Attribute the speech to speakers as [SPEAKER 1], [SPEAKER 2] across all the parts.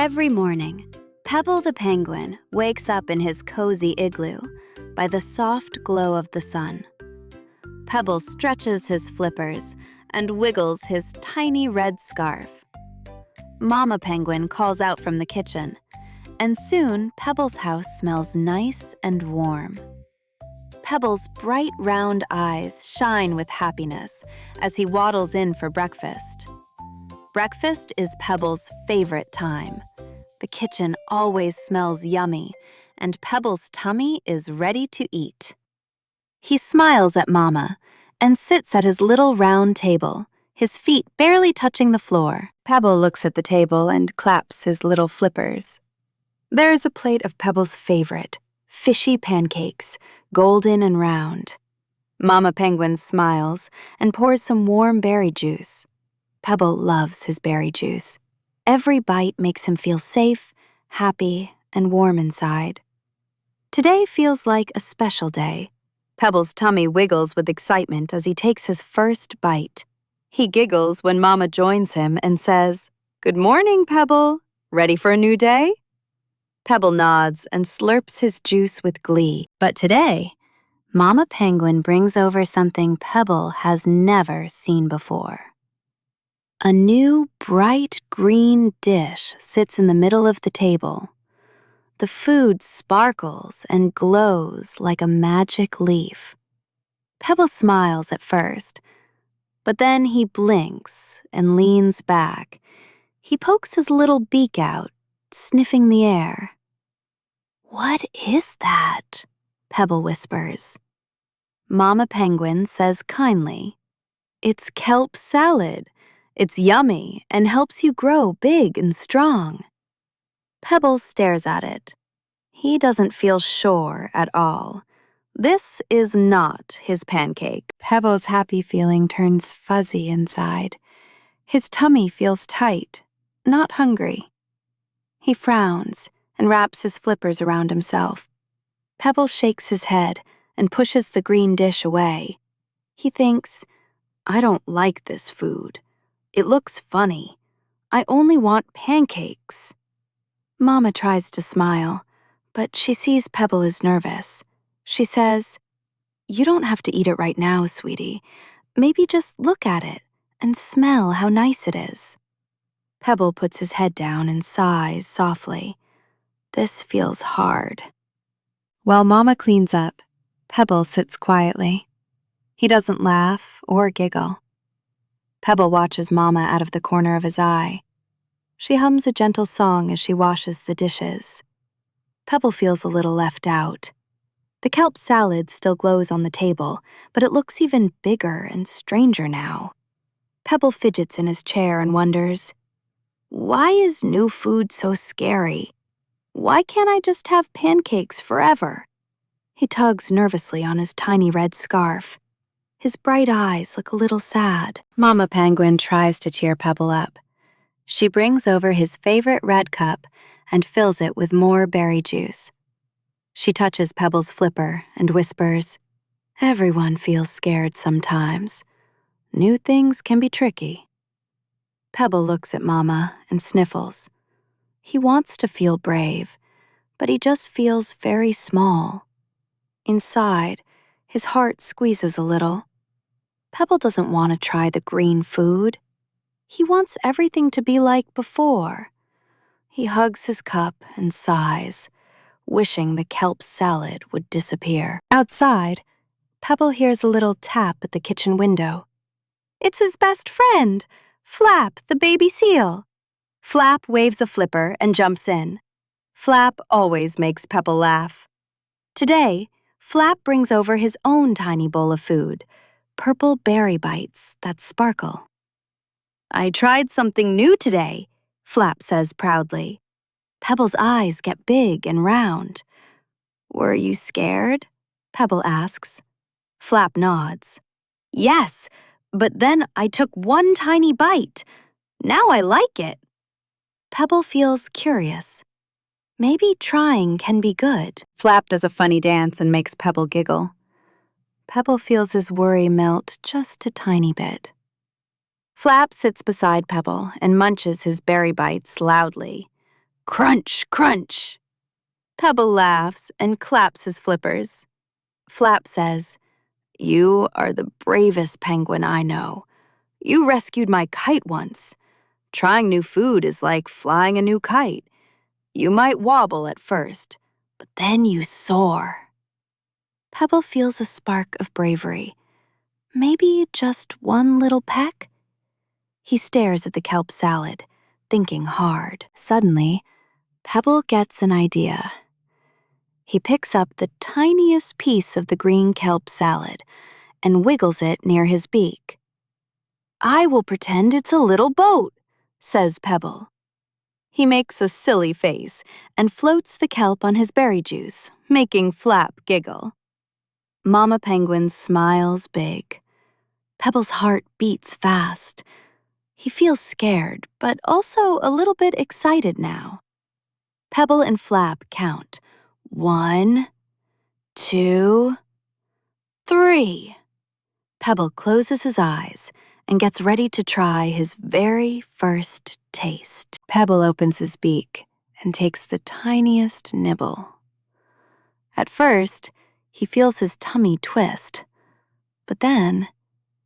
[SPEAKER 1] Every morning, Pebble the penguin wakes up in his cozy igloo by the soft glow of the sun. Pebble stretches his flippers and wiggles his tiny red scarf. Mama penguin calls out from the kitchen, and soon Pebble's house smells nice and warm. Pebble's bright round eyes shine with happiness as he waddles in for breakfast. Breakfast is Pebble's favorite time. The kitchen always smells yummy, and Pebble's tummy is ready to eat. He smiles at Mama and sits at his little round table, his feet barely touching the floor. Pebble looks at the table and claps his little flippers. There is a plate of Pebble's favorite, fishy pancakes, golden and round. Mama penguin smiles and pours some warm berry juice. Pebble loves his berry juice. Every bite makes him feel safe, happy, and warm inside. Today feels like a special day. Pebble's tummy wiggles with excitement as he takes his first bite. He giggles when Mama joins him and says, "Good morning, Pebble. Ready for a new day?" Pebble nods and slurps his juice with glee. But today, Mama penguin brings over something Pebble has never seen before. A new bright green dish sits in the middle of the table. The food sparkles and glows like a magic leaf. Pebble smiles at first, but then he blinks and leans back. He pokes his little beak out, sniffing the air. "What is that?" Pebble whispers. Mama penguin says kindly, "It's kelp salad. It's yummy and helps you grow big and strong." Pebble stares at it. He doesn't feel sure at all. This is not his pancake. Pebble's happy feeling turns fuzzy inside. His tummy feels tight, not hungry. He frowns and wraps his flippers around himself. Pebble shakes his head and pushes the green dish away. He thinks, "I don't like this food. It looks funny. I only want pancakes." Mama tries to smile, but she sees Pebble is nervous. She says, "You don't have to eat it right now, sweetie. Maybe just look at it and smell how nice it is." Pebble puts his head down and sighs softly. This feels hard. While Mama cleans up, Pebble sits quietly. He doesn't laugh or giggle. Pebble watches Mama out of the corner of his eye. She hums a gentle song as she washes the dishes. Pebble feels a little left out. The kelp salad still glows on the table, but it looks even bigger and stranger now. Pebble fidgets in his chair and wonders, why is new food so scary? Why can't I just have pancakes forever? He tugs nervously on his tiny red scarf. His bright eyes look a little sad. Mama penguin tries to cheer Pebble up. She brings over his favorite red cup and fills it with more berry juice. She touches Pebble's flipper and whispers, "Everyone feels scared sometimes. New things can be tricky." Pebble looks at Mama and sniffles. He wants to feel brave, but he just feels very small. Inside, his heart squeezes a little. Pebble doesn't want to try the green food. He wants everything to be like before. He hugs his cup and sighs, wishing the kelp salad would disappear. Outside, Pebble hears a little tap at the kitchen window. It's his best friend, Flap, the baby seal. Flap waves a flipper and jumps in. Flap always makes Pebble laugh. Today, Flap brings over his own tiny bowl of food, purple berry bites that sparkle. "I tried something new today," Flap says proudly. Pebble's eyes get big and round. "Were you scared?" Pebble asks. Flap nods. "Yes, but then I took one tiny bite. Now I like it." Pebble feels curious. Maybe trying can be good. Flap does a funny dance and makes Pebble giggle. Pebble feels his worry melt just a tiny bit. Flap sits beside Pebble and munches his berry bites loudly. Crunch, crunch. Pebble laughs and claps his flippers. Flap says, "You are the bravest penguin I know. You rescued my kite once. Trying new food is like flying a new kite. You might wobble at first, but then you soar." Pebble feels a spark of bravery. Maybe just one little peck? He stares at the kelp salad, thinking hard. Suddenly, Pebble gets an idea. He picks up the tiniest piece of the green kelp salad and wiggles it near his beak. "I will pretend it's a little boat," says Pebble. He makes a silly face and floats the kelp on his berry juice, making Flap giggle. Mama Penguin smiles big. Pebble's heart beats fast. He feels scared, but also a little bit excited now. Pebble and Flap count. 1, 2, 3. Pebble closes his eyes and gets ready to try his very first taste. Pebble opens his beak and takes the tiniest nibble. At first, he feels his tummy twist, but then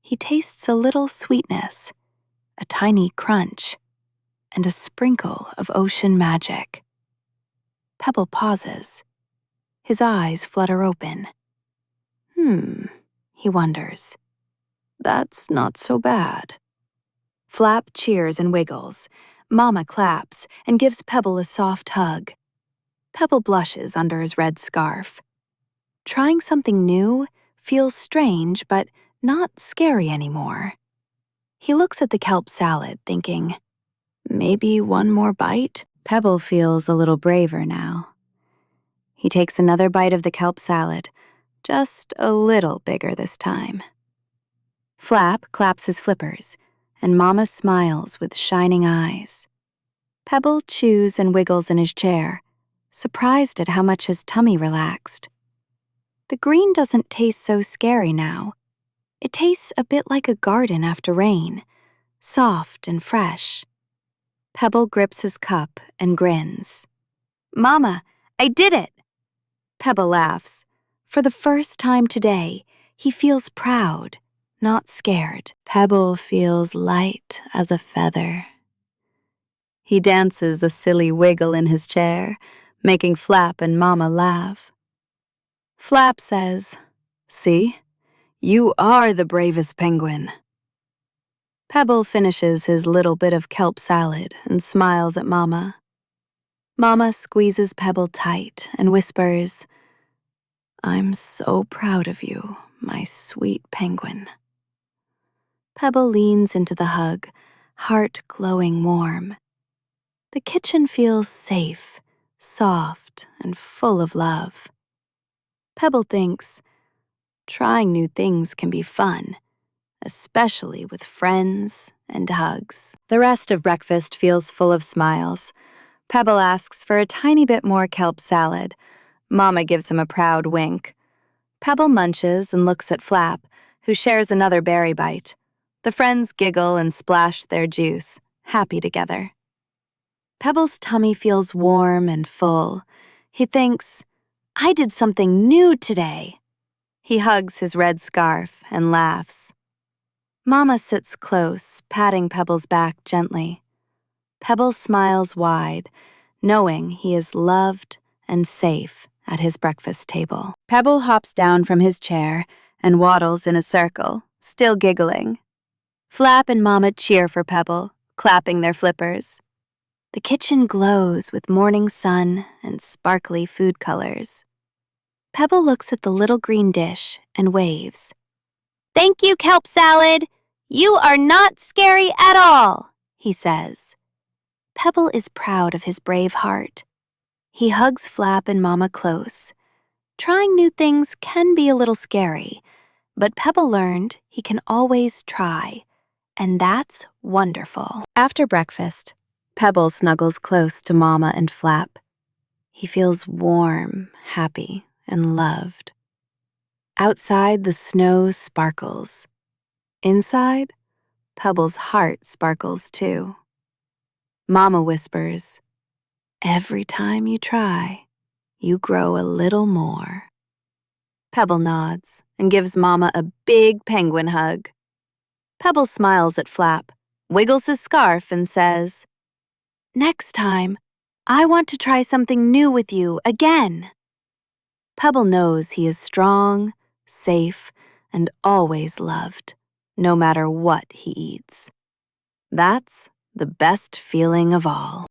[SPEAKER 1] he tastes a little sweetness, a tiny crunch, and a sprinkle of ocean magic. Pebble pauses. His eyes flutter open. He wonders. That's not so bad. Flap cheers and wiggles. Mama claps and gives Pebble a soft hug. Pebble blushes under his red scarf. Trying something new feels strange, but not scary anymore. He looks at the kelp salad, thinking, maybe one more bite? Pebble feels a little braver now. He takes another bite of the kelp salad, just a little bigger this time. Flap claps his flippers, and Mama smiles with shining eyes. Pebble chews and wiggles in his chair, surprised at how much his tummy relaxed. The green doesn't taste so scary now. It tastes a bit like a garden after rain, soft and fresh. Pebble grips his cup and grins. "Mama, I did it!" Pebble laughs. For the first time today, he feels proud, not scared. Pebble feels light as a feather. He dances a silly wiggle in his chair, making Flap and Mama laugh. Flap says, "See, you are the bravest penguin." Pebble finishes his little bit of kelp salad and smiles at Mama. Mama squeezes Pebble tight and whispers, "I'm so proud of you, my sweet penguin." Pebble leans into the hug, heart glowing warm. The kitchen feels safe, soft, and full of love. Pebble thinks, trying new things can be fun, especially with friends and hugs. The rest of breakfast feels full of smiles. Pebble asks for a tiny bit more kelp salad. Mama gives him a proud wink. Pebble munches and looks at Flap, who shares another berry bite. The friends giggle and splash their juice, happy together. Pebble's tummy feels warm and full. He thinks, I did something new today. He hugs his red scarf and laughs. Mama sits close, patting Pebble's back gently. Pebble smiles wide, knowing he is loved and safe at his breakfast table. Pebble hops down from his chair and waddles in a circle, still giggling. Flap and Mama cheer for Pebble, clapping their flippers. The kitchen glows with morning sun and sparkly food colors. Pebble looks at the little green dish and waves. "Thank you, kelp salad. You are not scary at all," he says. Pebble is proud of his brave heart. He hugs Flap and Mama close. Trying new things can be a little scary, but Pebble learned he can always try, and that's wonderful. After breakfast, Pebble snuggles close to Mama and Flap. He feels warm, happy, and loved. Outside, the snow sparkles. Inside, Pebble's heart sparkles too. Mama whispers, Every time you try, you grow a little more. Pebble nods and gives Mama a big penguin hug. Pebble smiles at Flap, wiggles his scarf, and says, "Next time, I want to try something new with you again." Pebble knows he is strong, safe, and always loved, no matter what he eats. That's the best feeling of all.